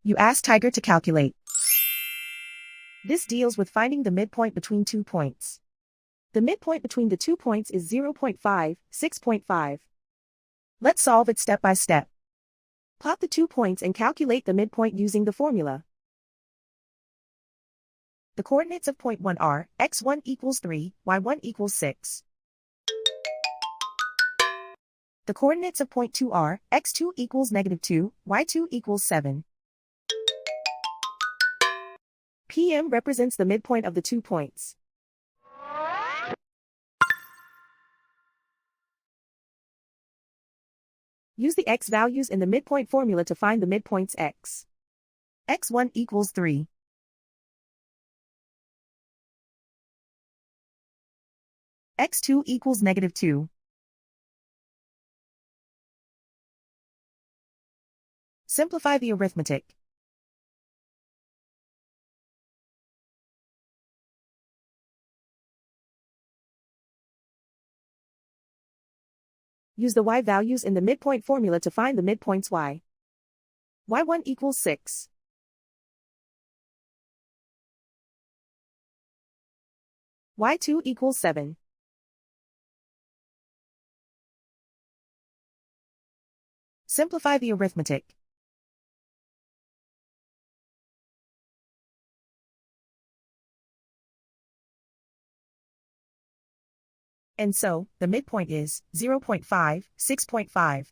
You ask Tiger to calculate. This deals with finding the midpoint between 2 points. The midpoint between the 2 points is 0.5, 6.5. Let's solve it step by step. Plot the 2 points and calculate the midpoint using the formula. The coordinates of point 1 are x1 equals 3, y1 equals 6. The coordinates of point 2 are x2 equals -2, y2 equals 7. PM represents the midpoint of the 2 points. Use the x values in the midpoint formula to find the midpoints x. x1 equals 3. x2 equals -2. Simplify the arithmetic. Use the y values in the midpoint formula to find the midpoints y. y1 equals 6. y2 equals 7. Simplify the arithmetic. And so, the midpoint is 0.5, 6.5.